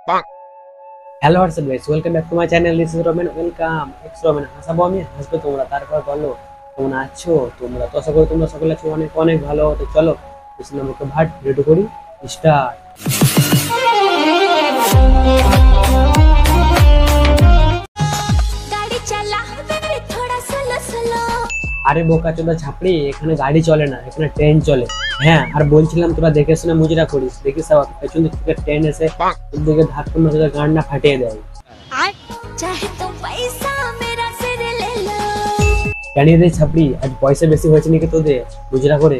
Hello WhatsApp guys, welcome back to my channel. This is Ramen, welcome X Ramen. হাসাবো আমি, হাসবে তোমরা। তারপর বলো তোমরা আছো, তোমরা তো আশা করি তোমরা সকলে আছো অনেক অনেক ভালো। তো চলো বেশি নামকে ভাট রেডি করি, স্টার্ট। আরে বোকা চোদা ছাপড়ি, এখানে গাড়ি চলে না, এখানে ট্রেন চলে। হ্যাঁ, আর বলছিলাম তোরা দেখে শুনে মুজরা করিস। দেখিস আবার পেছন দিক থেকে ট্রেন এসে তোর দিকে ধাক্কা মারে, তোদের গাড় না ফাটিয়ে দেয়। জানিয়ে দে ছাপড়ি, আজ পয়সা বেশি হয়েছে নাকি তোদের, মুজরা করে।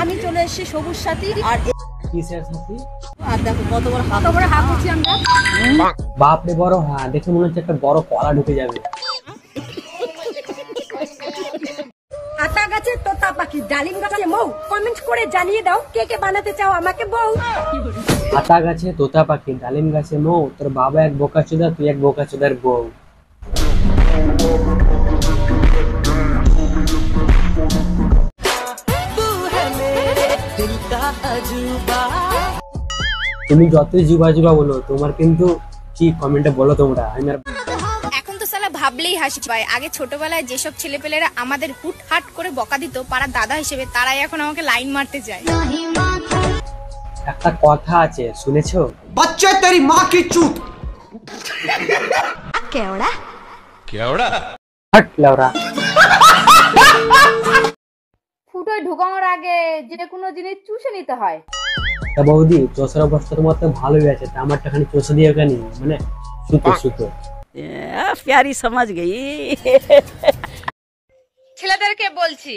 আমি চলে এসেছি সবুজ সাথী আর কিসের সাথী? আর দেখো কত বড় হাত হচ্ছে আমরা। বাপ রে বড় হ্যাঁ, দেখে মনে হচ্ছে একটা বড় কলা ঢুকে যাবে। আতা গাছে তোতা পাখি, ডালিম গাছে মৌ। কমেন্ট করে জানিয়ে দাও কে কে বানাতে চাও আমাকে বউ। আতা গাছে তোতা পাখি, ডালিম গাছে মৌ। তোর বাবা এক বোকাচোদা, তুই এক বোকাচোদার বউ। তুমি যতই জুবা জুবা বলো, তোমার কিন্তু কি কমেন্টে বলো তোমরা। আমি আর এখন তো সালা ভাবলেই হাসি পায়। আগে ছোটবেলায় যেসব ছেলেপেলেরা আমাদের হুট হাট করে বকা দিত পাড়ার দাদা হিসেবে, তারাই এখন আমাকে লাইন মারতে যায়। একটা কথা আছে, শুনেছো? बच्चे तेरी माँ की चूत। কেওড়া হাট লাউরা। ফুটোয় ঢুকানোর আগে যে কোনো জিনিস চুষে নিতে হয়। তা বৌদি, চোষের অবস্থা তোমার তো ভালোই আছে, তা আমারটা খানি চোষে দিয়ে কেন, মানে সুতো সুতো। प्यारी समझ गई। ছেলেদেরকে বলছি,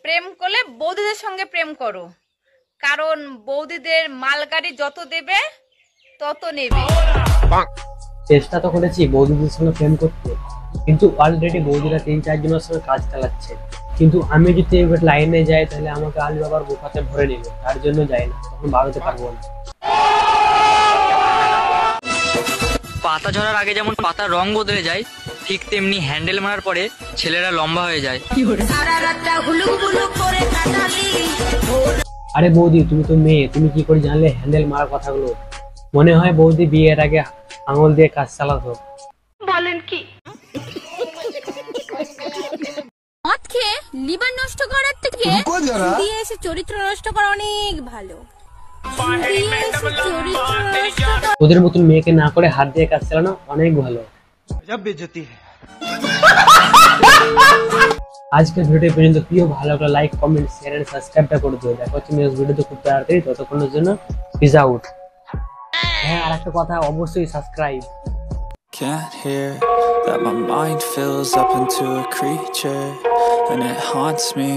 প্রেম করলে বৌদিদের সঙ্গে প্রেম করো, কারণ বৌদিদের মালগাড়ি যত দেবে তত নেবে। চেষ্টা তো করেছি বৌদিদের সঙ্গে প্রেম করতে, কিন্তু অলরেডি বৌদিরা 3-4 জনের সঙ্গে কাজ চালাচ্ছে। কিন্তু আমি যদি এবার লাইনে যাই তাহলে আমাকে আলু বাবার বোকাতে ভরে নেবে, তার জন্য যাই না, তখন বাড়াতে পারবো না। পাতা ঝরার আগে যেমন পাতার রং বদলে যায়, ঠিক তেমনি হ্যান্ডেল মারার পরে ছেলেরা লম্বা হয়ে যায়। আরে বৌদি, তুমি তো মেয়ে, তুমি কি করে জানলে হ্যান্ডেল মারার কথাগুলো? মনে হয় বৌদি বিয়ের আগে আঙুল দিয়ে কাজ চালাতো। মদ খেয়ে লিভার নষ্ট করার থেকে দিয়ে এসে চরিত্র নষ্ট করা অনেক ভালো। ওদের মতন মেয়েকে না করে হাত দিয়ে কাজ চালানো অনেক ভালো। আজকের ভিডিও পর্যন্ত প্রিয়, ভালো করে লাইক কমেন্ট শেয়ার এন্ড সাবস্ক্রাইবটা করে দিও। দেখা হচ্ছে নেক্সট ভিডিওতে খুব তাড়াতাড়ি, ততক্ষণের জন্য পিস আউট। হ্যাঁ, আর একটা কথা, অবশ্যই subscribe. Can't hear that my mind fills up into a creature and it haunts me.